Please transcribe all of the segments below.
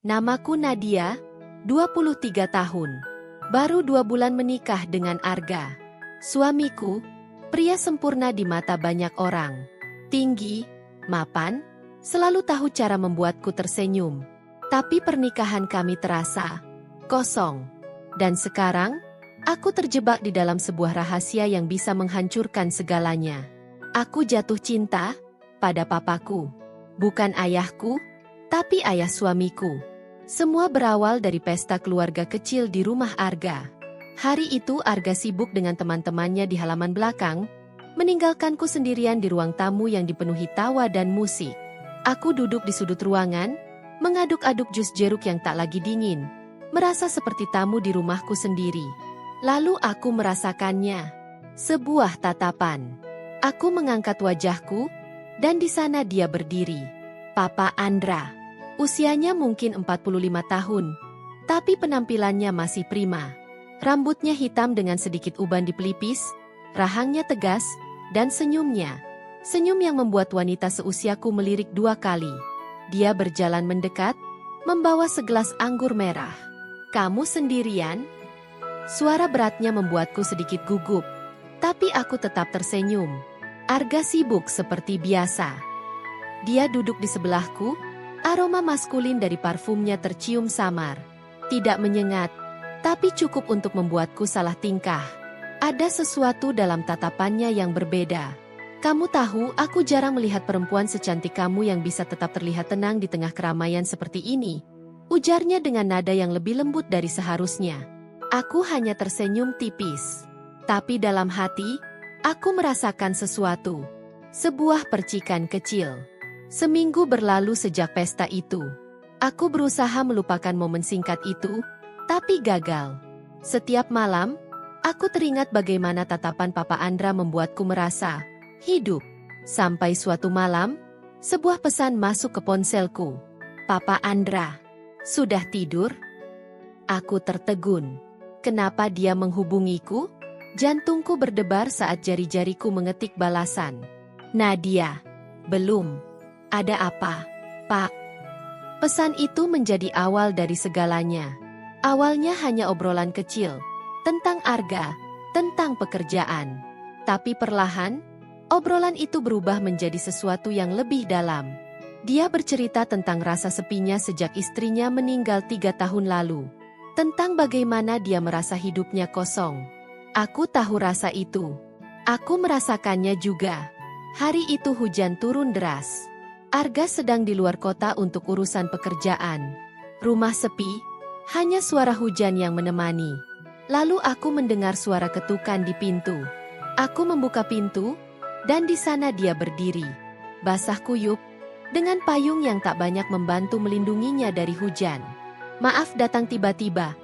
Namaku Nadia, 23 tahun. Baru 2 bulan menikah dengan Arga. Suamiku, pria sempurna di mata banyak orang. Tinggi, mapan, selalu tahu cara membuatku tersenyum. Tapi pernikahan kami terasa kosong. Dan sekarang, aku terjebak di dalam sebuah rahasia yang bisa menghancurkan segalanya. Aku jatuh cinta pada papaku. Bukan ayahku, tapi ayah suamiku. Semua berawal dari pesta keluarga kecil di rumah Arga. Hari itu Arga sibuk dengan teman-temannya di halaman belakang, meninggalkanku sendirian di ruang tamu yang dipenuhi tawa dan musik. Aku duduk di sudut ruangan, mengaduk-aduk jus jeruk yang tak lagi dingin, merasa seperti tamu di rumahku sendiri. Lalu aku merasakannya. Sebuah tatapan. Aku mengangkat wajahku, dan di sana dia berdiri. Papa Andra. Usianya mungkin 45 tahun, tapi penampilannya masih prima. Rambutnya hitam dengan sedikit uban di pelipis, rahangnya tegas, dan senyumnya. Senyum yang membuat wanita seusiaku melirik 2 kali. Dia berjalan mendekat, membawa segelas anggur merah. "Kamu sendirian?" Suara beratnya membuatku sedikit gugup, tapi aku tetap tersenyum. Arga sibuk seperti biasa. Dia duduk di sebelahku, aroma maskulin dari parfumnya tercium samar. Tidak menyengat, tapi cukup untuk membuatku salah tingkah. Ada sesuatu dalam tatapannya yang berbeda. "Kamu tahu, aku jarang melihat perempuan secantik kamu yang bisa tetap terlihat tenang di tengah keramaian seperti ini," ujarnya dengan nada yang lebih lembut dari seharusnya. Aku hanya tersenyum tipis. Tapi dalam hati, aku merasakan sesuatu. Sebuah percikan kecil. Seminggu berlalu sejak pesta itu. Aku berusaha melupakan momen singkat itu, tapi gagal. Setiap malam, aku teringat bagaimana tatapan Papa Andra membuatku merasa hidup. Sampai suatu malam, sebuah pesan masuk ke ponselku. "Papa Andra, sudah tidur?" Aku tertegun. Kenapa dia menghubungiku? Jantungku berdebar saat jari-jariku mengetik balasan. "Nadia, belum. Ada apa, Pak?" Pesan itu menjadi awal dari segalanya. Awalnya hanya obrolan kecil, tentang Arga, tentang pekerjaan. Tapi perlahan, obrolan itu berubah menjadi sesuatu yang lebih dalam. Dia bercerita tentang rasa sepinya sejak istrinya meninggal 3 tahun lalu. Tentang bagaimana dia merasa hidupnya kosong. Aku tahu rasa itu. Aku merasakannya juga. Hari itu hujan turun deras. Arga sedang di luar kota untuk urusan pekerjaan. Rumah sepi, hanya suara hujan yang menemani. Lalu aku mendengar suara ketukan di pintu. Aku membuka pintu, dan di sana dia berdiri. Basah kuyup, dengan payung yang tak banyak membantu melindunginya dari hujan. "Maaf datang tiba-tiba.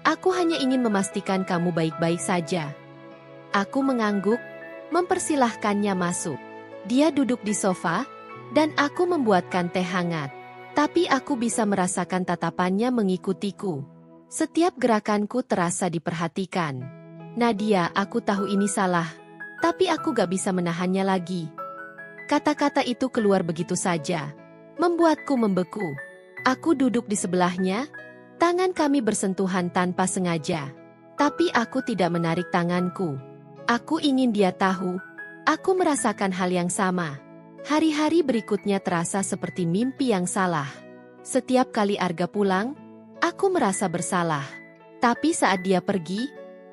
Aku hanya ingin memastikan kamu baik-baik saja." Aku mengangguk, mempersilahkannya masuk. Dia duduk di sofa, dan aku membuatkan teh hangat. Tapi aku bisa merasakan tatapannya mengikutiku. Setiap gerakanku terasa diperhatikan. "Nadia, aku tahu ini salah, tapi aku gak bisa menahannya lagi." Kata-kata itu keluar begitu saja, membuatku membeku. Aku duduk di sebelahnya, tangan kami bersentuhan tanpa sengaja. Tapi aku tidak menarik tanganku. Aku ingin dia tahu, aku merasakan hal yang sama. Hari-hari berikutnya terasa seperti mimpi yang salah. Setiap kali Arga pulang, aku merasa bersalah. Tapi saat dia pergi,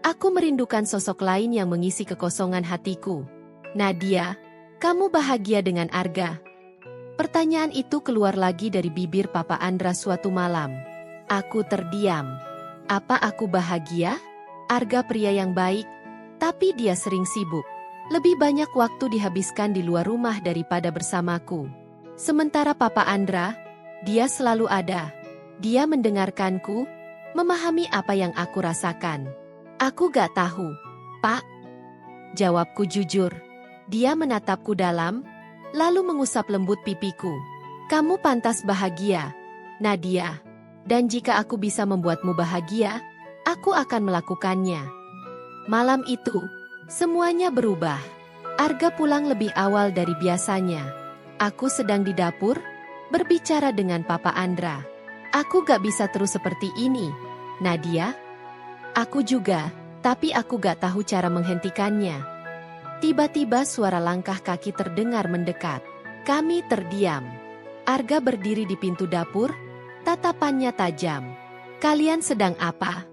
aku merindukan sosok lain yang mengisi kekosongan hatiku. "Nadia, kamu bahagia dengan Arga?" Pertanyaan itu keluar lagi dari bibir Papa Andra suatu malam. Aku terdiam. Apa aku bahagia? Arga pria yang baik, tapi dia sering sibuk. Lebih banyak waktu dihabiskan di luar rumah daripada bersamaku. Sementara Papa Andra, dia selalu ada. Dia mendengarkanku, memahami apa yang aku rasakan. "Aku gak tahu, Pak." Jawabku jujur. Dia menatapku dalam, lalu mengusap lembut pipiku. "Kamu pantas bahagia, Nadia. Dan jika aku bisa membuatmu bahagia, aku akan melakukannya." Malam itu, semuanya berubah. Arga pulang lebih awal dari biasanya. Aku sedang di dapur, berbicara dengan Papa Andra. Aku gak bisa terus seperti ini, Nadia. Aku juga, tapi aku gak tahu cara menghentikannya. Tiba-tiba suara langkah kaki terdengar mendekat. Kami terdiam. Arga berdiri di pintu dapur, tatapannya tajam. Kalian sedang apa?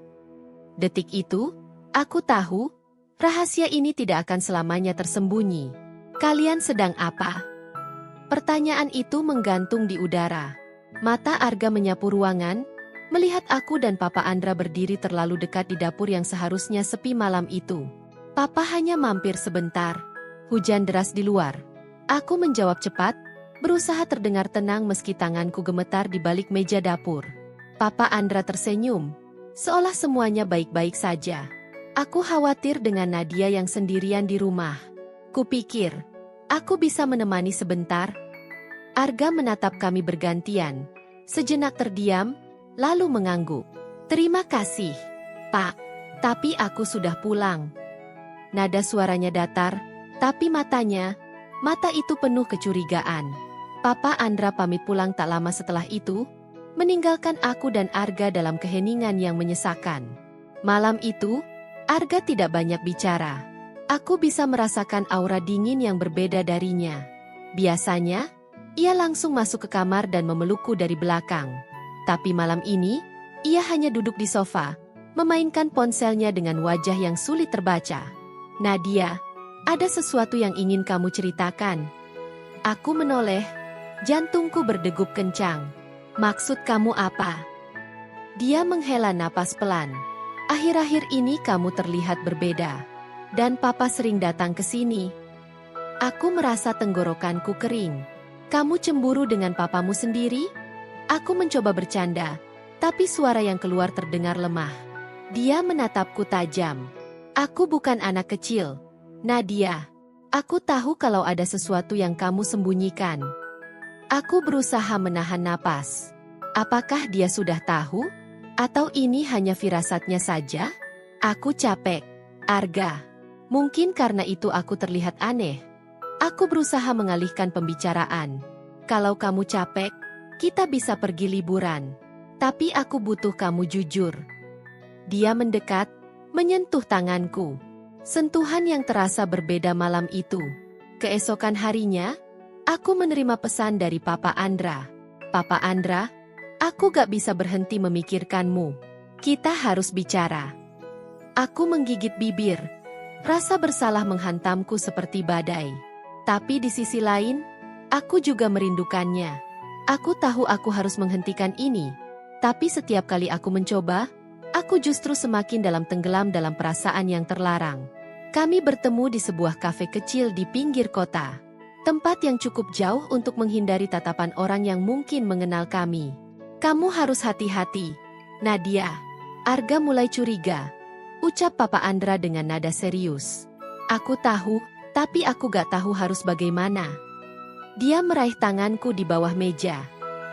Detik itu, aku tahu, rahasia ini tidak akan selamanya tersembunyi. Kalian sedang apa? Pertanyaan itu menggantung di udara. Mata Arga menyapu ruangan, melihat aku dan Papa Andra berdiri terlalu dekat di dapur yang seharusnya sepi malam itu. Papa hanya mampir sebentar. Hujan deras di luar. Aku menjawab cepat, berusaha terdengar tenang meski tanganku gemetar di balik meja dapur. Papa Andra tersenyum, seolah semuanya baik-baik saja. Aku khawatir dengan Nadia yang sendirian di rumah. Kupikir, aku bisa menemani sebentar. Arga menatap kami bergantian. Sejenak terdiam, lalu mengangguk. Terima kasih, Pak. Tapi aku sudah pulang. Nada suaranya datar, tapi mata itu penuh kecurigaan. Papa Andra pamit pulang tak lama setelah itu, meninggalkan aku dan Arga dalam keheningan yang menyesakan. Malam itu, Arga tidak banyak bicara. Aku bisa merasakan aura dingin yang berbeda darinya. Biasanya, ia langsung masuk ke kamar dan memelukku dari belakang. Tapi malam ini, ia hanya duduk di sofa, memainkan ponselnya dengan wajah yang sulit terbaca. Nadia, ada sesuatu yang ingin kamu ceritakan. Aku menoleh, jantungku berdegup kencang. Maksud kamu apa? Dia menghela napas pelan. Akhir-akhir ini kamu terlihat berbeda. Dan papa sering datang ke sini. Aku merasa tenggorokanku kering. Kamu cemburu dengan papamu sendiri? Aku mencoba bercanda, tapi suara yang keluar terdengar lemah. Dia menatapku tajam. Aku bukan anak kecil, Nadia. Aku tahu kalau ada sesuatu yang kamu sembunyikan. Aku berusaha menahan napas. Apakah dia sudah tahu? Atau ini hanya firasatnya saja? Aku capek, Arga. Mungkin karena itu aku terlihat aneh. Aku berusaha mengalihkan pembicaraan. Kalau kamu capek, kita bisa pergi liburan. Tapi aku butuh kamu jujur. Dia mendekat, menyentuh tanganku. Sentuhan yang terasa berbeda malam itu. Keesokan harinya, aku menerima pesan dari Papa Andra. Papa Andra, aku gak bisa berhenti memikirkanmu. Kita harus bicara. Aku menggigit bibir. Rasa bersalah menghantamku seperti badai. Tapi di sisi lain, aku juga merindukannya. Aku tahu aku harus menghentikan ini. Tapi setiap kali aku mencoba, aku justru semakin tenggelam dalam perasaan yang terlarang. Kami bertemu di sebuah kafe kecil di pinggir kota. Tempat yang cukup jauh untuk menghindari tatapan orang yang mungkin mengenal kami. Kamu harus hati-hati, Nadia. Arga mulai curiga. Ucap Papa Andra dengan nada serius. Aku tahu, tapi aku gak tahu harus bagaimana. Dia meraih tanganku di bawah meja.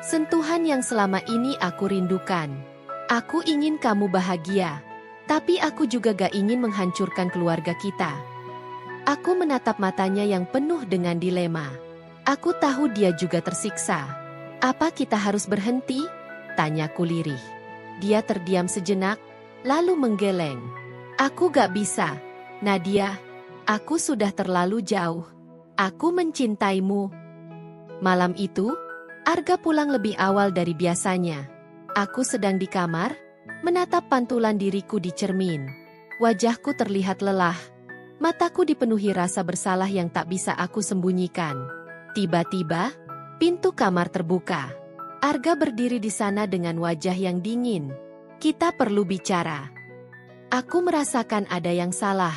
Sentuhan yang selama ini aku rindukan. Aku ingin kamu bahagia. Tapi aku juga gak ingin menghancurkan keluarga kita. Aku menatap matanya yang penuh dengan dilema. Aku tahu dia juga tersiksa. Apa kita harus berhenti? Tanyaku lirih. Dia terdiam sejenak, lalu menggeleng. Aku gak bisa, Nadia. Aku sudah terlalu jauh. Aku mencintaimu. Malam itu, Arga pulang lebih awal dari biasanya. Aku sedang di kamar, menatap pantulan diriku di cermin. Wajahku terlihat lelah. Mataku dipenuhi rasa bersalah yang tak bisa aku sembunyikan. Tiba-tiba, pintu kamar terbuka. Arga berdiri di sana dengan wajah yang dingin. Kita perlu bicara. Aku merasakan ada yang salah.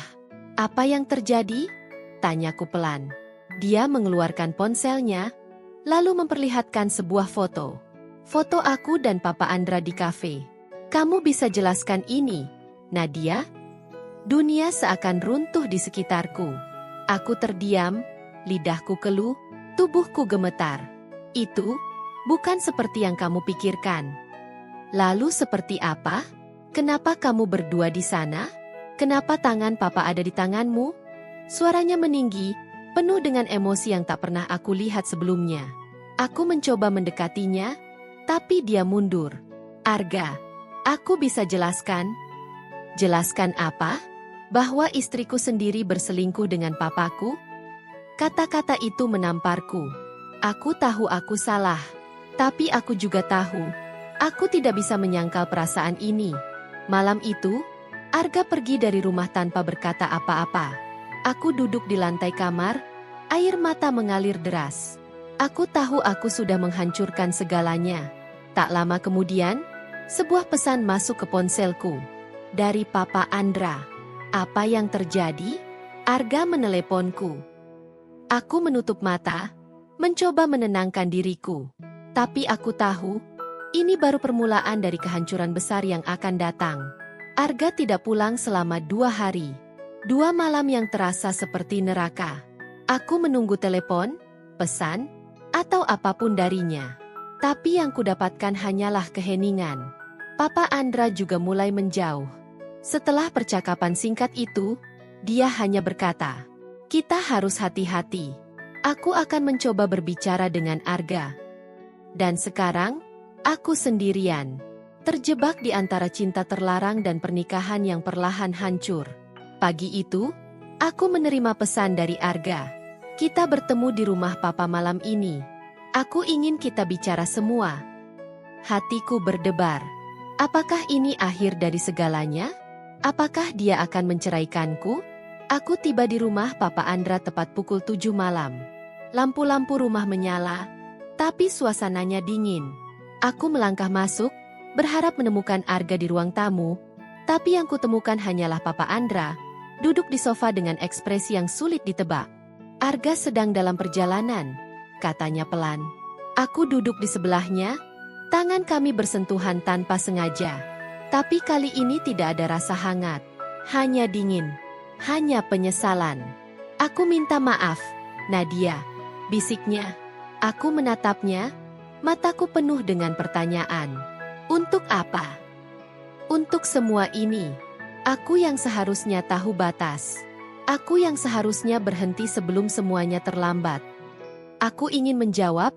Apa yang terjadi? Tanyaku pelan. Dia mengeluarkan ponselnya, lalu memperlihatkan sebuah foto. Foto aku dan Papa Andra di kafe. Kamu bisa jelaskan ini, Nadia? Dunia seakan runtuh di sekitarku. Aku terdiam, lidahku keluh, tubuhku gemetar. Itu bukan seperti yang kamu pikirkan. Lalu seperti apa? Kenapa kamu berdua di sana? Kenapa tangan Papa ada di tanganmu? Suaranya meninggi, penuh dengan emosi yang tak pernah aku lihat sebelumnya. Aku mencoba mendekatinya, Tapi dia mundur. Arga, aku bisa jelaskan? Jelaskan apa? Bahwa istriku sendiri berselingkuh dengan papaku? Kata-kata itu menamparku. Aku tahu aku salah. Tapi aku juga tahu. Aku tidak bisa menyangkal perasaan ini. Malam itu, Arga pergi dari rumah tanpa berkata apa-apa. Aku duduk di lantai kamar, air mata mengalir deras. Aku tahu aku sudah menghancurkan segalanya. Tak lama kemudian, sebuah pesan masuk ke ponselku. Dari Papa Andra. Apa yang terjadi? Arga meneleponku. Aku menutup mata, mencoba menenangkan diriku. Tapi aku tahu, ini baru permulaan dari kehancuran besar yang akan datang. Arga tidak pulang selama 2 hari. 2 malam yang terasa seperti neraka. Aku menunggu telepon, pesan, atau apapun darinya. Tapi yang kudapatkan hanyalah keheningan. Papa Andra juga mulai menjauh. Setelah percakapan singkat itu, dia hanya berkata, "Kita harus hati-hati. Aku akan mencoba berbicara dengan Arga." Dan sekarang, aku sendirian. Terjebak di antara cinta terlarang dan pernikahan yang perlahan hancur. Pagi itu, aku menerima pesan dari Arga. "Kita bertemu di rumah Papa malam ini. Aku ingin kita bicara semua." Hatiku berdebar. Apakah ini akhir dari segalanya? Apakah dia akan menceraikanku? Aku tiba di rumah Papa Andra tepat pukul 7 malam. Lampu-lampu rumah menyala, tapi suasananya dingin. Aku melangkah masuk, berharap menemukan Arga di ruang tamu, tapi yang kutemukan hanyalah Papa Andra, duduk di sofa dengan ekspresi yang sulit ditebak. "Arga sedang dalam perjalanan," katanya pelan. Aku duduk di sebelahnya, tangan kami bersentuhan tanpa sengaja. Tapi kali ini tidak ada rasa hangat, hanya dingin, hanya penyesalan. "Aku minta maaf, Nadia," bisiknya. Aku menatapnya, mataku penuh dengan pertanyaan. Untuk apa? Untuk semua ini. Aku yang seharusnya tahu batas. Aku yang seharusnya berhenti sebelum semuanya terlambat. Aku ingin menjawab,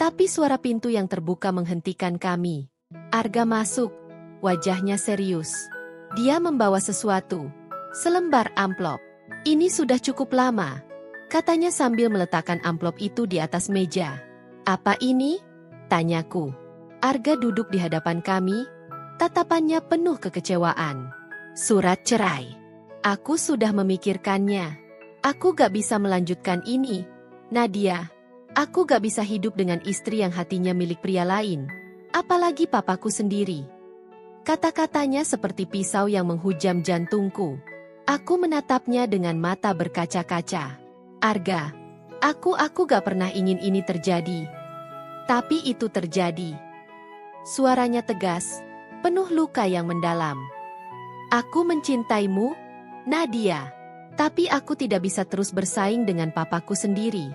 tapi suara pintu yang terbuka menghentikan kami. Arga masuk, wajahnya serius. Dia membawa sesuatu, selembar amplop. "Ini sudah cukup lama," katanya sambil meletakkan amplop itu di atas meja. "Apa ini?" tanyaku. Arga duduk di hadapan kami, tatapannya penuh kekecewaan. "Surat cerai. Aku sudah memikirkannya. Aku gak bisa melanjutkan ini, Nadia. Aku gak bisa hidup dengan istri yang hatinya milik pria lain. Apalagi papaku sendiri." Kata-katanya seperti pisau yang menghujam jantungku. Aku menatapnya dengan mata berkaca-kaca. "Arga, aku gak pernah ingin ini terjadi. Tapi itu terjadi." Suaranya tegas, penuh luka yang mendalam. "Aku mencintaimu, Nadia. Tapi aku tidak bisa terus bersaing dengan papaku sendiri."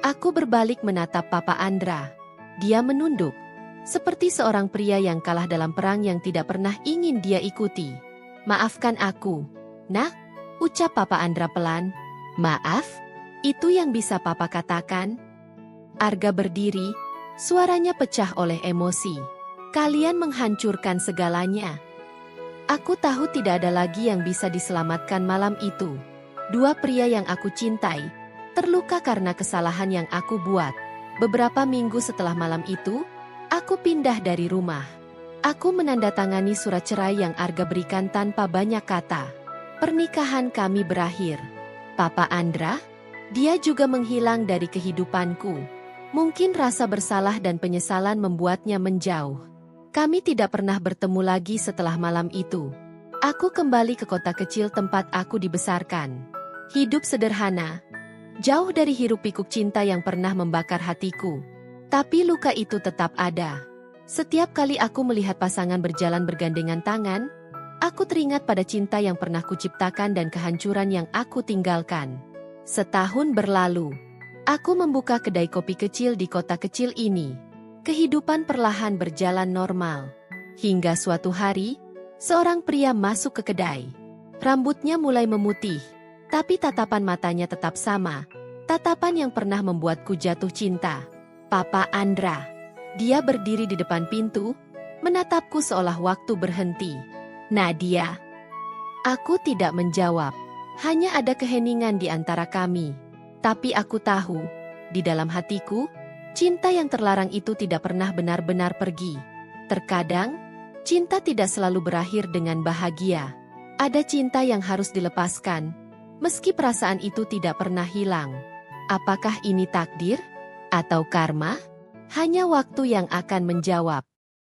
Aku berbalik menatap Papa Andra. Dia menunduk, seperti seorang pria yang kalah dalam perang yang tidak pernah ingin dia ikuti. "Maafkan aku, Nak," ucap Papa Andra pelan. "Maaf? Itu yang bisa Papa katakan?" Arga berdiri, suaranya pecah oleh emosi. "Kalian menghancurkan segalanya. Aku tahu tidak ada lagi yang bisa diselamatkan malam itu. 2 pria yang aku cintai, terluka karena kesalahan yang aku buat. Beberapa minggu setelah malam itu, aku pindah dari rumah. Aku menandatangani surat cerai yang Arga berikan tanpa banyak kata. Pernikahan kami berakhir. Papa Andra, dia juga menghilang dari kehidupanku. Mungkin rasa bersalah dan penyesalan membuatnya menjauh. Kami tidak pernah bertemu lagi setelah malam itu. Aku kembali ke kota kecil tempat aku dibesarkan. Hidup sederhana, jauh dari hiruk-pikuk cinta yang pernah membakar hatiku. Tapi luka itu tetap ada. Setiap kali aku melihat pasangan berjalan bergandengan tangan, aku teringat pada cinta yang pernah kuciptakan dan kehancuran yang aku tinggalkan. Setahun berlalu. Aku membuka kedai kopi kecil di kota kecil ini. Kehidupan perlahan berjalan normal. Hingga suatu hari, seorang pria masuk ke kedai. Rambutnya mulai memutih, tapi tatapan matanya tetap sama. Tatapan yang pernah membuatku jatuh cinta. Papa Andra. Dia berdiri di depan pintu, menatapku seolah waktu berhenti. Nadia. Aku tidak menjawab. Hanya ada keheningan di antara kami. Tapi aku tahu, di dalam hatiku, cinta yang terlarang itu tidak pernah benar-benar pergi. Terkadang, cinta tidak selalu berakhir dengan bahagia. Ada cinta yang harus dilepaskan, meski perasaan itu tidak pernah hilang. Apakah ini takdir? Atau karma? Hanya waktu yang akan menjawab.